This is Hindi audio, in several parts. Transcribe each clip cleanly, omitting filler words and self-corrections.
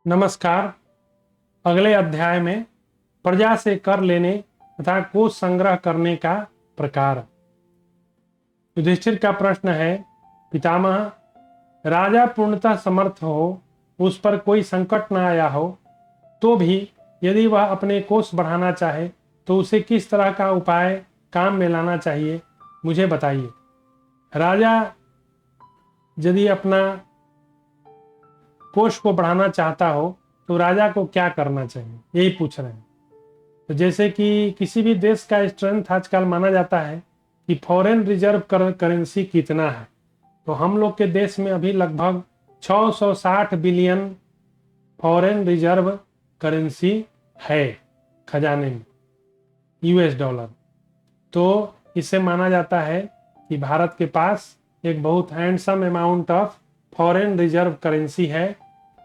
नमस्कार। अगले अध्याय में प्रजा से कर लेने तथा कोष संग्रह करने का प्रकार। युधिष्ठिर का प्रश्न है, पितामह, राजा पूर्णतः समर्थ हो, उस पर कोई संकट न आया हो, तो भी यदि वह अपने कोष बढ़ाना चाहे तो उसे किस तरह का उपाय काम में लाना चाहिए, मुझे बताइए। राजा यदि अपना कोष को बढ़ाना चाहता हो तो राजा को क्या करना चाहिए, यही पूछ रहे हैं। तो जैसे कि किसी भी देश का स्ट्रेंथ आजकल माना जाता है कि फॉरेन रिजर्व करेंसी कितना है, तो हम लोग के देश में अभी लगभग 660 बिलियन फॉरेन रिजर्व करेंसी है खजाने में, यूएस डॉलर। तो इससे माना जाता है कि भारत के पास एक बहुत handsome amount of foreign reserve currency है।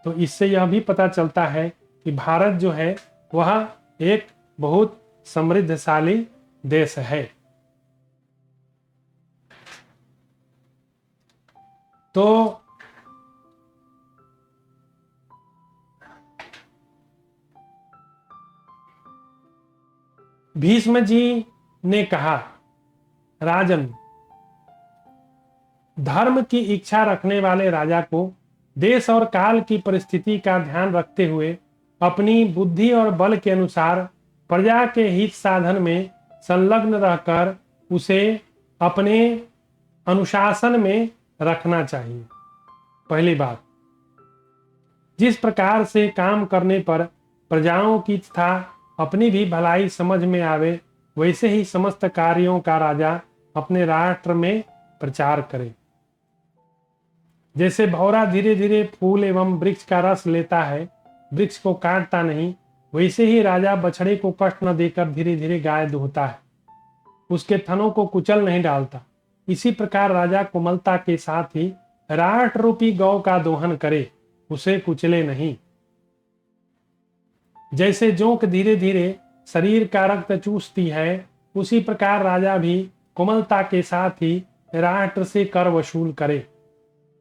तो इससे यह भी पता चलता है कि भारत जो है वह एक बहुत समृद्धशाली देश है। तो भीष्म जी ने कहा, राजन, धर्म की इच्छा रखने वाले राजा को देश और काल की परिस्थिति का ध्यान रखते हुए अपनी बुद्धि और बल के अनुसार प्रजा के हित साधन में संलग्न रहकर उसे अपने अनुशासन में रखना चाहिए। पहली बात, जिस प्रकार से काम करने पर प्रजाओं की तथा अपनी भी भलाई समझ में आवे, वैसे ही समस्त कार्यों का राजा अपने राष्ट्र में प्रचार करे। जैसे भौरा धीरे धीरे फूल एवं वृक्ष का रस लेता है, वृक्ष को काटता नहीं, वैसे ही राजा बछड़े को कष्ट न देकर धीरे धीरे गाय दुहता है, उसके थनों को कुचल नहीं डालता। इसी प्रकार राजा कोमलता के साथ ही राष्ट्र रूपी गौ का दोहन करे, उसे कुचले नहीं। जैसे जोंक धीरे धीरे शरीर का रक्त चूसती है, उसी प्रकार राजा भी कोमलता के साथ ही राष्ट्र से कर वसूल करे।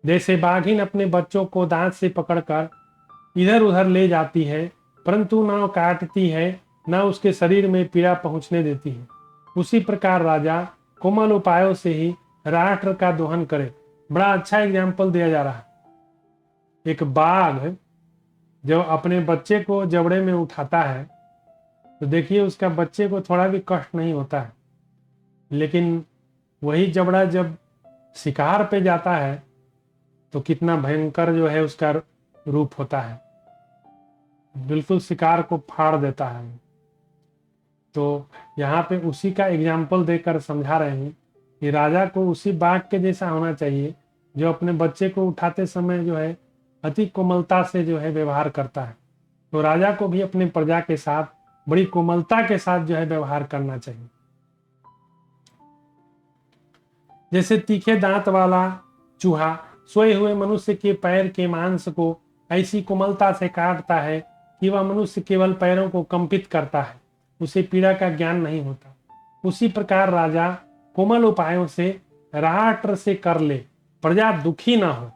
जैसे बाघिन अपने बच्चों को दांत से पकड़कर इधर उधर ले जाती है, परंतु न काटती है, न उसके शरीर में पीड़ा पहुंचने देती है, उसी प्रकार राजा कोमल उपायों से ही राष्ट्र का दोहन करे। बड़ा अच्छा एग्जाम्पल दिया जा रहा है। एक बाघ जब अपने बच्चे को जबड़े में उठाता है तो देखिए उसका बच्चे को थोड़ा भी कष्ट नहीं होता है, लेकिन वही जबड़ा जब शिकार पे जाता है तो कितना भयंकर जो है उसका रूप होता है, बिल्कुल शिकार को फाड़ देता है। तो यहाँ पे उसी का एग्जाम्पल देकर समझा रहे हैं कि राजा को उसी बाघ के जैसा होना चाहिए जो अपने बच्चे को उठाते समय जो है अति कोमलता से जो है व्यवहार करता है। तो राजा को भी अपने प्रजा के साथ बड़ी कोमलता के साथ जो है व्यवहार करना चाहिए। जैसे तीखे दांत वाला चूहा सोए हुए मनुष्य के पैर के मांस को ऐसी कोमलता से काटता है कि वह मनुष्य केवल पैरों को कंपित करता है, उसे पीड़ा का ज्ञान नहीं होता। उसी प्रकार राजा कोमल उपायों से राष्ट्र से कर ले, प्रजा दुखी ना हो।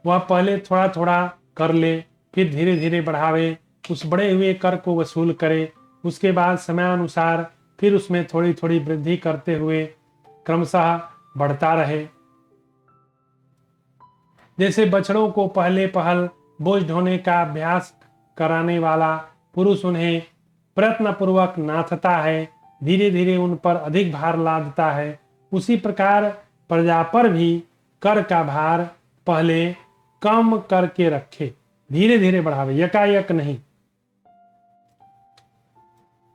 वह पहले थोड़ा थोड़ा कर ले, फिर धीरे धीरे बढ़ावे, उस बढ़े हुए कर को वसूल करे, उसके बाद समयानुसार फिर उसमें थोड़ी थोड़ी वृद्धि करते हुए क्रमशः बढ़ता रहे। जैसे बछड़ों को पहले पहल बोझ ढोने का अभ्यास कराने वाला पुरुष उन्हें प्रयत्न पूर्वक नाथता है, धीरे धीरे उन पर अधिक भार लादता है, उसी प्रकार प्रजा पर भी कर का भार पहले कम करके रखे, धीरे धीरे बढ़ावे, यकायक नहीं।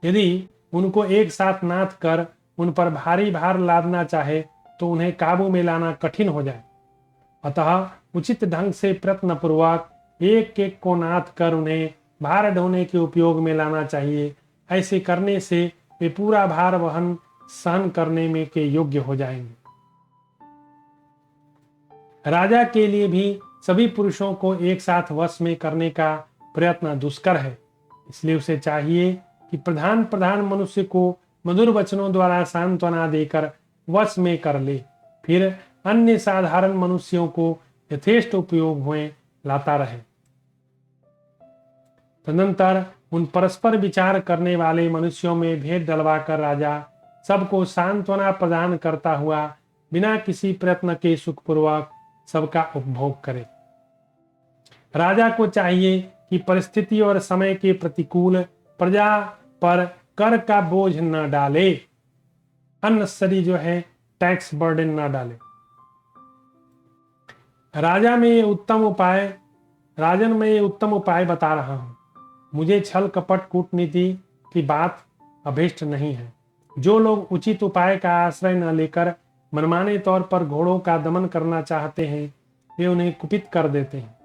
यदि उनको एक साथ नाथ कर उन पर भारी भार लादना चाहे तो उन्हें काबू में लाना कठिन हो जाए। अतः उचित ढंग से प्रयत्न पूर्वक एक एक को नाथ कर उन्हें भार ढोने के उपयोग में लाना चाहिए। ऐसे करने से वे पूरा भार वहन सहन करने में के योग्य हो जाएंगे। राजा के लिए भी सभी पुरुषों को एक साथ वश में करने का प्रयत्न दुष्कर है, इसलिए उसे चाहिए कि प्रधान प्रधान मनुष्य को मधुर वचनों द्वारा सांत्वना देकर वश में कर ले, फिर अन्य साधारण मनुष्यों को यथेष्ट उपयोग हुए लाता रहे। तदनंतर उन परस्पर विचार करने वाले मनुष्यों में भेद डलवाकर राजा सबको सांत्वना प्रदान करता हुआ बिना किसी प्रयत्न के सुखपूर्वक सबका उपभोग करे। राजा को चाहिए कि परिस्थिति और समय के प्रतिकूल प्रजा पर कर का बोझ न डाले, अननेसेसरी जो है टैक्स बर्डन न डाले। राजन में ये उत्तम उपाय बता रहा हूं। मुझे छल कपट कूटनीति की बात अभीष्ट नहीं है। जो लोग उचित उपाय का आश्रय न लेकर मनमाने तौर पर घोड़ों का दमन करना चाहते हैं, वे उन्हें कुपित कर देते हैं।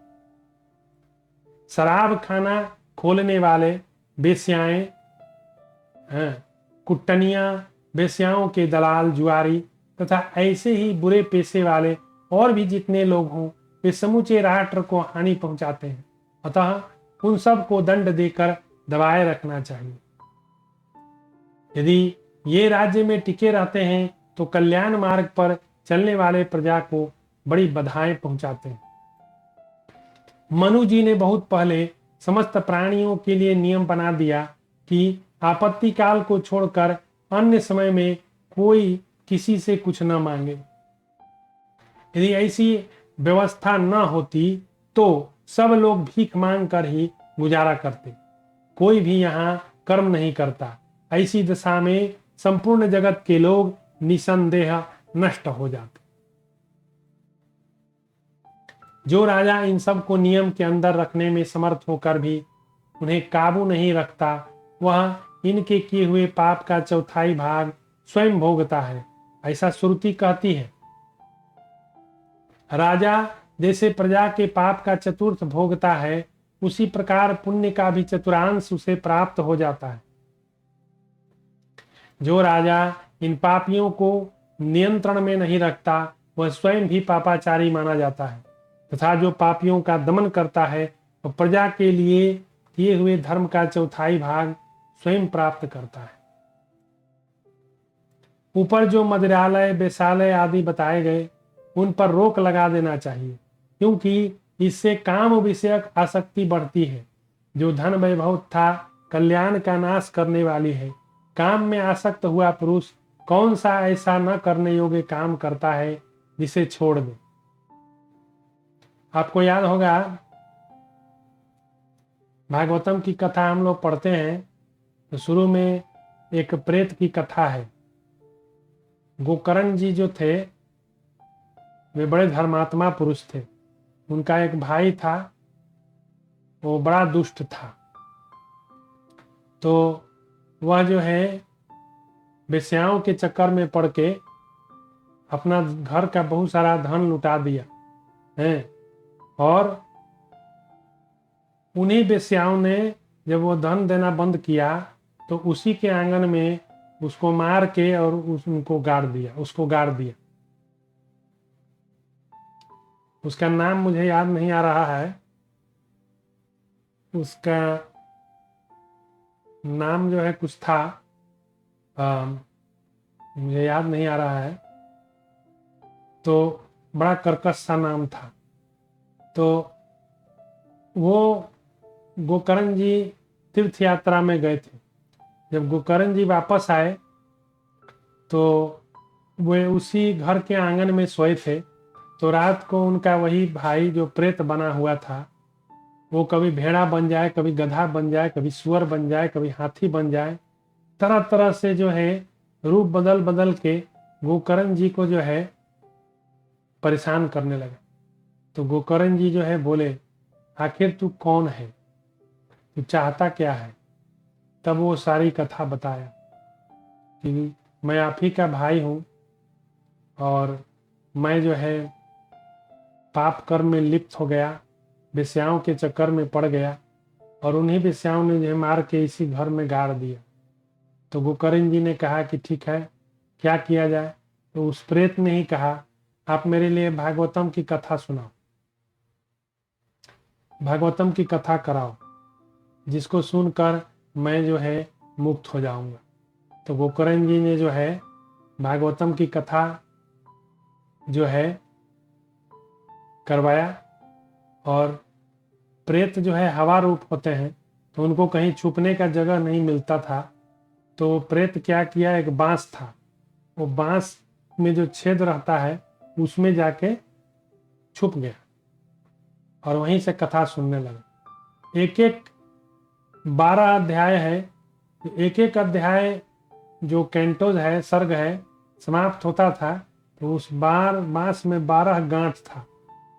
शराब खाना खोलने वाले बेश्याएं, कुट्टनियां, बेश्याओं के दलाल, जुआरी तथा ऐसे ही बुरे पेशे वाले और भी जितने लोग हों, वे समूचे राष्ट्र को हानि पहुंचाते हैं। अतः उन सब को दंड देकर दबाए रखना चाहिए। यदि ये राज्य में टिके रहते हैं तो कल्याण मार्ग पर चलने वाले प्रजा को बड़ी बधाएं पहुंचाते हैं। मनु जी ने बहुत पहले समस्त प्राणियों के लिए नियम बना दिया कि आपत्ति काल को छोड़कर अन्य समय में कोई किसी से कुछ न मांगे। यदि ऐसी व्यवस्था न होती तो सब लोग भीख मांग कर ही गुजारा करते। कोई भी यहाँ कर्म नहीं करता। ऐसी दशा में संपूर्ण जगत के लोग निसंदेह नष्ट हो जाते। जो राजा इन सब को नियम के अंदर रखने में समर्थ होकर भी उन्हें काबू नहीं रखता, वह इनके किए हुए पाप का चौथाई भाग स्वयं भोगता है, ऐसा श्रुति कहती है। राजा जैसे प्रजा के पाप का चतुर्थ भोगता है, उसी प्रकार पुण्य का भी चतुर्थांश उसे प्राप्त हो जाता है। जो राजा इन पापियों को नियंत्रण में नहीं रखता, वह स्वयं भी पापाचारी माना जाता है, तथा जो पापियों का दमन करता है वह प्रजा के लिए किए हुए धर्म का चौथाई भाग स्वयं प्राप्त करता है। ऊपर जो मदिरालय, बेसालय आदि बताए गए, उन पर रोक लगा देना चाहिए, क्योंकि इससे काम विषयक आसक्ति बढ़ती है, जो धन वैभव तथा कल्याण का नाश करने वाली है। काम में आसक्त हुआ पुरुष कौन सा ऐसा न करने योग्य काम करता है जिसे छोड़ दे। आपको याद होगा भागवतम की कथा हम लोग पढ़ते हैं तो शुरू में एक प्रेत की कथा है। गोकर्ण जी जो थे वे बड़े धर्मात्मा पुरुष थे। उनका एक भाई था, वो बड़ा दुष्ट था। तो वह जो है वेश्याओं के चक्कर में पड़ के अपना घर का बहुत सारा धन लुटा दिया है। और उन्हीं वेश्याओं ने जब वो धन देना बंद किया तो उसी के आंगन में उसको मार के और उसको गाड़ दिया। उसका नाम मुझे याद नहीं आ रहा है। उसका नाम जो है कुछ था, मुझे याद नहीं आ रहा है। तो बड़ा कर्कश सा नाम था। तो वो गोकर्ण जी तीर्थ यात्रा में गए थे। जब गोकर्ण जी वापस आए तो वे उसी घर के आंगन में सोए थे। तो रात को उनका वही भाई जो प्रेत बना हुआ था, वो कभी भेड़ा बन जाए, कभी गधा बन जाए, कभी सुअर बन जाए, कभी हाथी बन जाए, तरह तरह से जो है रूप बदल बदल के गोकर्ण जी को जो है परेशान करने लगे। तो गोकर्ण जी जो है बोले, आखिर तू कौन है, तू चाहता क्या है? तब वो सारी कथा बताया कि मैं आप ही का भाई हूँ और मैं जो है पाप कर्म में लिप्त हो गया, वेश्याओं के चक्कर में पड़ गया और उन्हीं वेश्याओं ने जो है मार के इसी घर में गाड़ दिया। तो गोकर्ण जी ने कहा कि ठीक है, क्या किया जाए? तो उस प्रेत ने ही कहा, आप मेरे लिए भागवतम की कथा सुनाओ, भागवतम की कथा कराओ, जिसको सुनकर मैं जो है मुक्त हो जाऊंगा। तो गोकर्ण जी ने जो है भागवतम की कथा जो है करवाया। और प्रेत जो है हवा रूप होते हैं, तो उनको कहीं छुपने का जगह नहीं मिलता था। तो प्रेत क्या किया, एक बांस था, वो बांस में जो छेद रहता है उसमें जाके छुप गया और वहीं से कथा सुनने लगा। एक एक 12 अध्याय है, एक एक अध्याय जो कैंटोज है, सर्ग है, समाप्त होता था तो उस बांस में 12 गांठ था,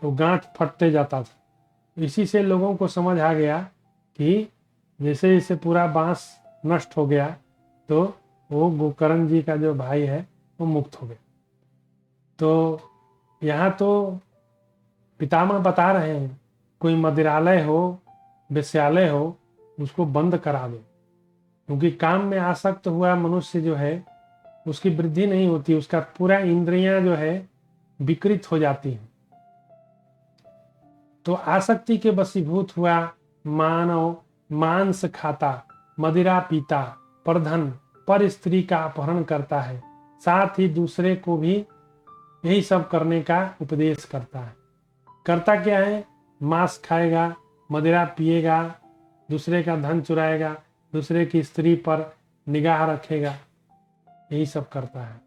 तो गांठ फटते जाता था। इसी से लोगों को समझ आ गया कि जैसे जैसे पूरा बांस नष्ट हो गया तो वो गोकर्ण जी का जो भाई है वो मुक्त हो गया। तो यहाँ तो पितामह बता रहे हैं, कोई मदिरालय हो, वेश्यालय हो, उसको बंद करा दो, क्योंकि काम में आसक्त हुआ मनुष्य जो है उसकी वृद्धि नहीं होती, उसका पूरा इंद्रियां जो है विकृत हो जाती हैं। तो आसक्ति के वशीभूत हुआ मानव मांस खाता, मदिरा पीता, परधन पर स्त्री का अपहरण करता है, साथ ही दूसरे को भी यही सब करने का उपदेश करता है। करता क्या है, मांस खाएगा, मदिरा पिएगा, दूसरे का धन चुराएगा, दूसरे की स्त्री पर निगाह रखेगा, यही सब करता है।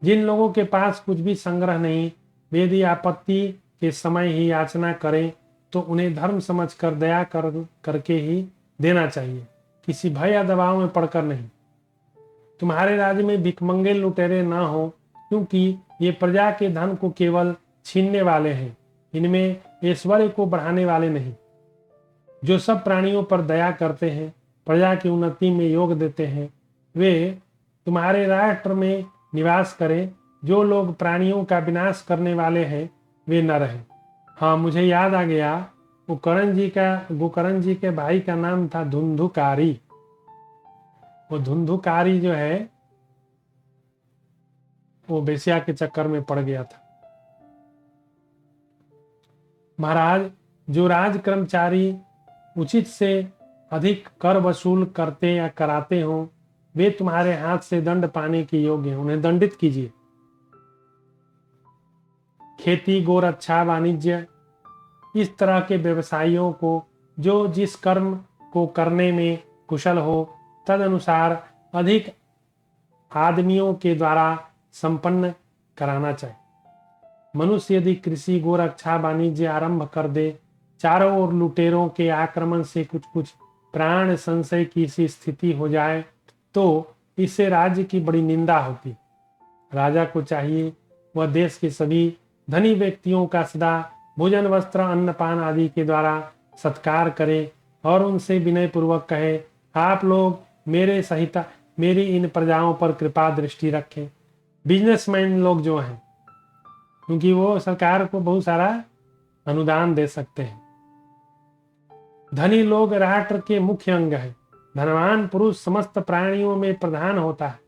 जिन लोगों के पास कुछ भी संग्रह नहीं, वे यदि आपत्ति के समय ही याचना करें तो उन्हें धर्म समझकर दया करके ही देना चाहिए, किसी भय या दबाव में पड़कर नहीं। तुम्हारे राज्य में भिखमंगे लुटेरे ना हो, क्योंकि ये प्रजा के धन को केवल छीनने वाले हैं, इनमें ऐश्वर्य को बढ़ाने वाले नहीं। जो सब प्राणियों पर दया करते हैं, प्रजा की उन्नति में योग देते हैं, वे तुम्हारे राष्ट्र में निवास करें। जो लोग प्राणियों का विनाश करने वाले हैं वे न रहें। हाँ, मुझे याद आ गया, गोकर्ण जी के भाई का नाम था धुंधुकारी। वो धुंधुकारी जो है वो बेश्या के चक्कर में पड़ गया था। महाराज, जो राज कर्मचारी उचित से अधिक कर वसूल करते या कराते हो, वे तुम्हारे हाथ से दंड पाने के योग्य हैं, उन्हें दंडित कीजिए। खेती, गोरक्षा, वाणिज्य, इस तरह के व्यवसायियों को जो जिस कर्म को करने में कुशल हो तद अनुसार अधिक आदमियों के द्वारा संपन्न कराना चाहिए। मनुष्य यदि कृषि, गोरक्षा, वाणिज्य आरंभ कर दे, चारों ओर लुटेरों के आक्रमण से कुछ कुछ प्राण संशय की सी स्थिति हो जाए तो इससे राज्य की बड़ी निंदा होती। राजा को चाहिए वह देश के सभी धनी व्यक्तियों का सदा भोजन, वस्त्र, अन्नपान आदि के द्वारा सत्कार करे और उनसे विनय पूर्वक कहे, आप लोग मेरे सहित मेरी इन प्रजाओं पर कृपा दृष्टि रखें। बिजनेसमैन लोग जो हैं, क्योंकि वो सरकार को बहुत सारा अनुदान दे सकते हैं। धनी लोग राष्ट्र के मुख्य अंग है। धनवान पुरुष समस्त प्राणियों में प्रधान होता है।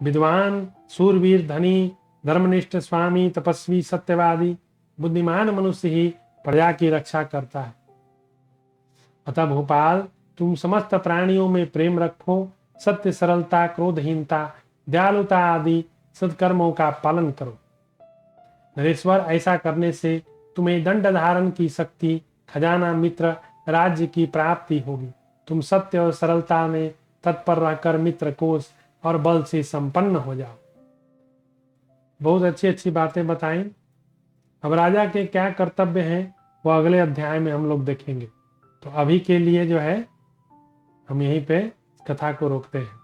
विद्वान, सूरवीर, धनी, धर्मनिष्ठ, स्वामी, तपस्वी, सत्यवादी, बुद्धिमान मनुष्य ही प्रजा की रक्षा करता है। अतः भोपाल, तुम समस्त प्राणियों में प्रेम रखो, सत्य, सरलता, क्रोधहीनता, दयालुता आदि सत्कर्मों का पालन करो। नरेश्वर, ऐसा करने से तुम्हें दंड धारण की शक्ति, खजाना, मित्र, राज्य की प्राप्ति होगी। तुम सत्य और सरलता में तत्पर रहकर मित्र कोष और बल से संपन्न हो जाओ। बहुत अच्छी अच्छी बातें बताएं। अब राजा के क्या कर्तव्य हैं वो अगले अध्याय में हम लोग देखेंगे। तो अभी के लिए जो है हम यहीं पे कथा को रोकते हैं।